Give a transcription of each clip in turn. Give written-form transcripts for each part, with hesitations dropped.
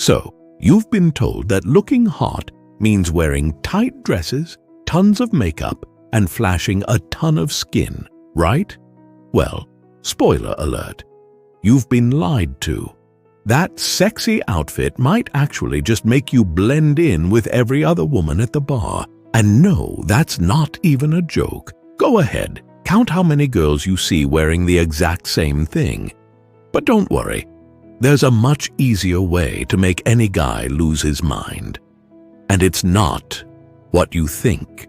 So, you've been told that looking hot means wearing tight dresses, tons of makeup, and flashing a ton of skin, right? Well, spoiler alert. You've been lied to. That sexy outfit might actually just make you blend in with every other woman at the bar. And no, that's not even a joke. Go ahead, count how many girls you see wearing the exact same thing. But don't worry, there's a much easier way to make any guy lose his mind. And it's not what you think.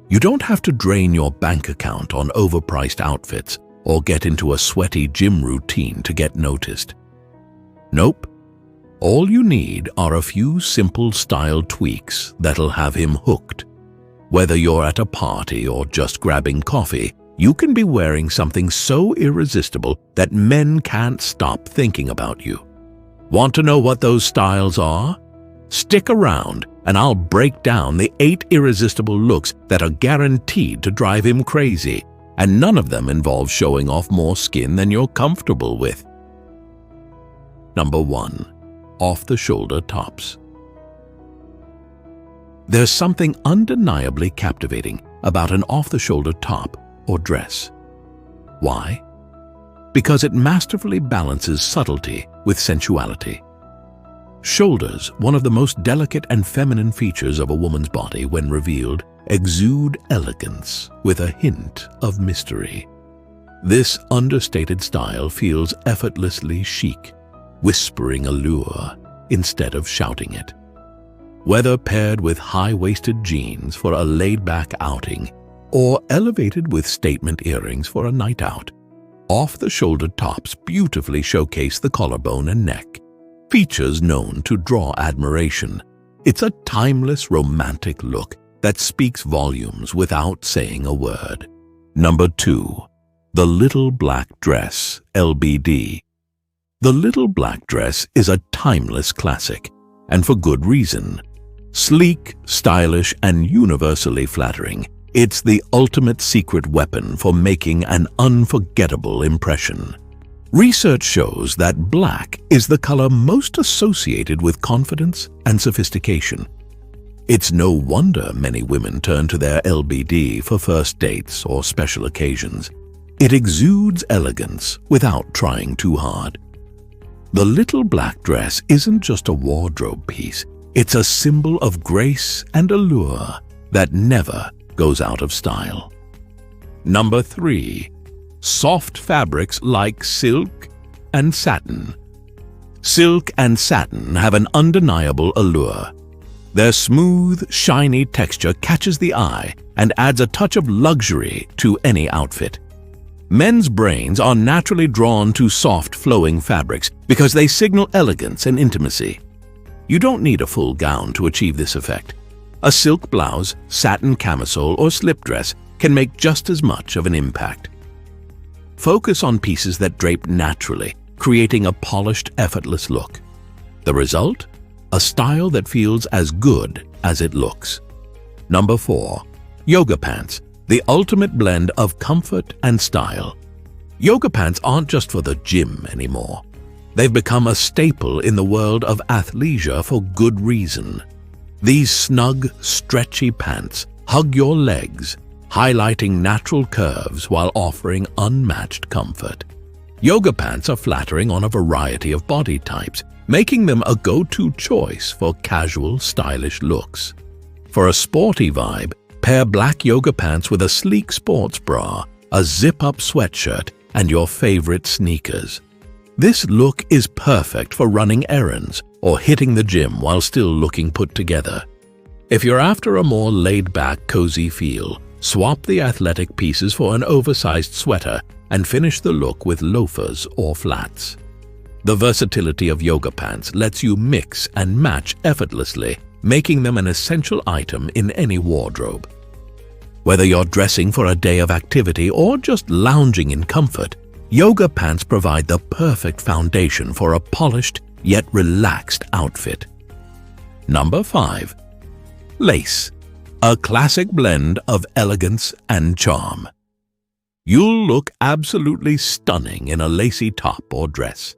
You don't have to drain your bank account on overpriced outfits or get into a sweaty gym routine to get noticed. Nope. All you need are a few simple style tweaks that'll have him hooked. Whether you're at a party or just grabbing coffee, you can be wearing something so irresistible that men can't stop thinking about you. Want to know what those styles are? Stick around and I'll break down the 8 irresistible looks that are guaranteed to drive him crazy, and none of them involve showing off more skin than you're comfortable with. Number 1. Off-the-shoulder tops. There's something undeniably captivating about an off-the-shoulder top or dress. Why? Because it masterfully balances subtlety with sensuality. Shoulders, one of the most delicate and feminine features of a woman's body when revealed, exude elegance with a hint of mystery. This understated style feels effortlessly chic, whispering allure instead of shouting it. Whether paired with high-waisted jeans for a laid-back outing or elevated with statement earrings for a night out, off-the-shoulder tops beautifully showcase the collarbone and neck, features known to draw admiration. It's a timeless, romantic look that speaks volumes without saying a word. Number 2. The Little Black Dress, LBD. The Little Black Dress is a timeless classic, and for good reason. Sleek, stylish, and universally flattering, it's the ultimate secret weapon for making an unforgettable impression. Research shows that black is the color most associated with confidence and sophistication. It's no wonder many women turn to their LBD for first dates or special occasions. It exudes elegance without trying too hard. The Little Black Dress isn't just a wardrobe piece, it's a symbol of grace and allure that never goes out of style. Number 3. Soft fabrics like silk and satin. Silk and satin have an undeniable allure. Their smooth, shiny texture catches the eye and adds a touch of luxury to any outfit. Men's brains are naturally drawn to soft, flowing fabrics because they signal elegance and intimacy. You don't need a full gown to achieve this effect. A silk blouse, satin camisole, or slip dress can make just as much of an impact. Focus on pieces that drape naturally, creating a polished, effortless look. The result? A style that feels as good as it looks. Number 4. Yoga pants, the ultimate blend of comfort and style. Yoga pants aren't just for the gym anymore. They've become a staple in the world of athleisure for good reason. These snug, stretchy pants hug your legs, highlighting natural curves while offering unmatched comfort. Yoga pants are flattering on a variety of body types, making them a go-to choice for casual, stylish looks. For a sporty vibe, pair black yoga pants with a sleek sports bra, a zip-up sweatshirt, and your favorite sneakers. This look is perfect for running errands or hitting the gym while still looking put together. If you're after a more laid-back, cozy feel, swap the athletic pieces for an oversized sweater and finish the look with loafers or flats. The versatility of yoga pants lets you mix and match effortlessly, making them an essential item in any wardrobe. Whether you're dressing for a day of activity or just lounging in comfort, yoga pants provide the perfect foundation for a polished yet relaxed outfit. Number 5. Lace, a classic blend of elegance and charm. You'll look absolutely stunning in a lacy top or dress.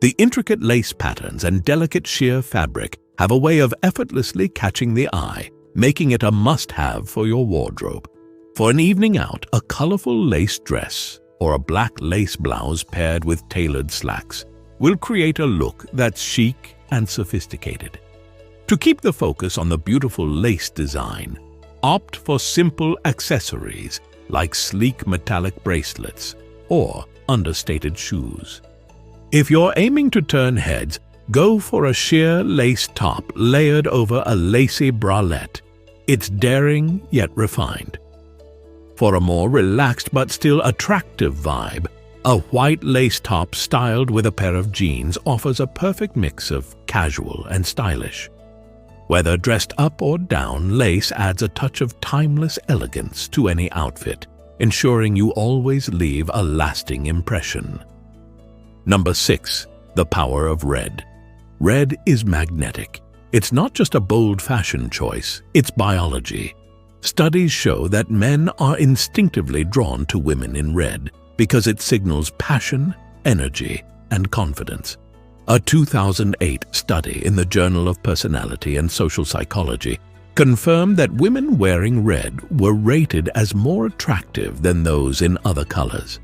The intricate lace patterns and delicate sheer fabric have a way of effortlessly catching the eye, making it a must-have for your wardrobe. For an evening out, a colorful lace dress or a black lace blouse paired with tailored slacks will create a look that's chic and sophisticated. To keep the focus on the beautiful lace design, opt for simple accessories like sleek metallic bracelets or understated shoes. If you're aiming to turn heads, go for a sheer lace top layered over a lacy bralette. It's daring yet refined. For a more relaxed but still attractive vibe, a white lace top styled with a pair of jeans offers a perfect mix of casual and stylish. Whether dressed up or down, lace adds a touch of timeless elegance to any outfit, ensuring you always leave a lasting impression. Number 6. The power of red. Red is magnetic. It's not just a bold fashion choice, it's biology. Studies show that men are instinctively drawn to women in red because it signals passion, energy, and confidence. A 2008 study in the Journal of Personality and Social Psychology confirmed that women wearing red were rated as more attractive than those in other colors.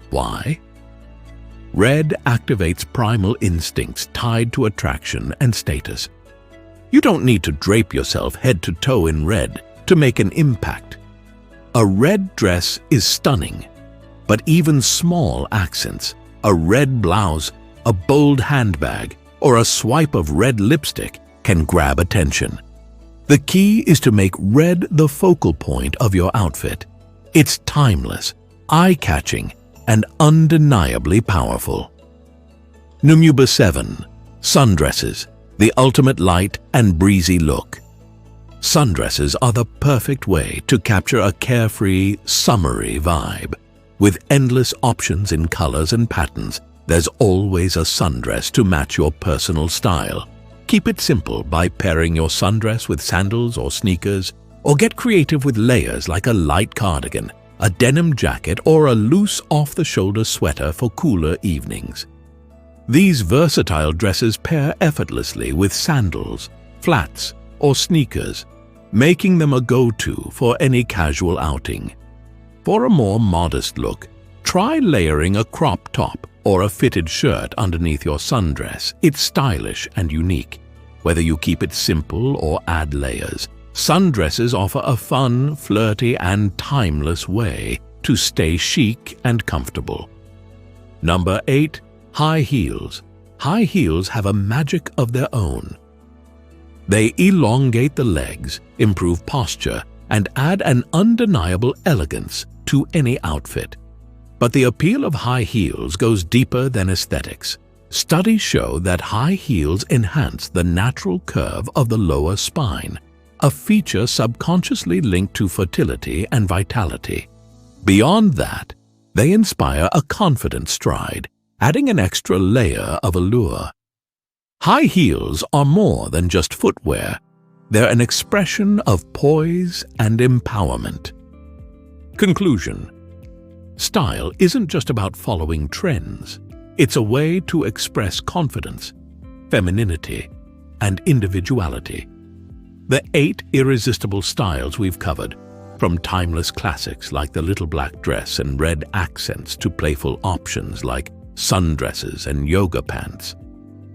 Why? Red activates primal instincts tied to attraction and status. You don't need to drape yourself head to toe in red to make an impact. A red dress is stunning, but even small accents, a red blouse, a bold handbag, or a swipe of red lipstick can grab attention. The key is to make red the focal point of your outfit. It's timeless, eye-catching, and undeniably powerful. Number 7. Sundresses, the ultimate light and breezy look. Sundresses are the perfect way to capture a carefree, summery vibe. With endless options in colors and patterns, there's always a sundress to match your personal style. Keep it simple by pairing your sundress with sandals or sneakers, or get creative with layers like a light cardigan, a denim jacket, or a loose off-the-shoulder sweater for cooler evenings. These versatile dresses pair effortlessly with sandals, flats, or sneakers, making them a go-to for any casual outing. For a more modest look, try layering a crop top or a fitted shirt underneath your sundress. It's stylish and unique. Whether you keep it simple or add layers, sundresses offer a fun, flirty, and timeless way to stay chic and comfortable. Number 8. High heels. High heels have a magic of their own. They elongate the legs, improve posture, and add an undeniable elegance to any outfit. But the appeal of high heels goes deeper than aesthetics. Studies show that high heels enhance the natural curve of the lower spine, a feature subconsciously linked to fertility and vitality. Beyond that, they inspire a confident stride, adding an extra layer of allure. High heels are more than just footwear. They're an expression of poise and empowerment. Conclusion. Style isn't just about following trends. It's a way to express confidence, femininity, and individuality. The 8 irresistible styles we've covered, from timeless classics like the little black dress and red accents to playful options like sundresses and yoga pants,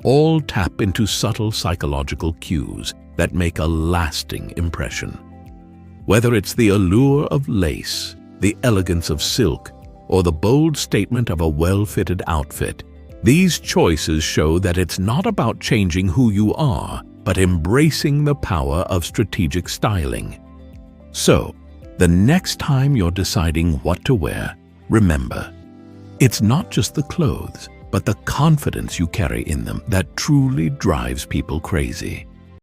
all tap into subtle psychological cues that make a lasting impression. Whether it's the allure of lace, the elegance of silk, or the bold statement of a well-fitted outfit, these choices show that it's not about changing who you are, but embracing the power of strategic styling. So, the next time you're deciding what to wear, remember, it's not just the clothes, but the confidence you carry in them that truly drives people crazy.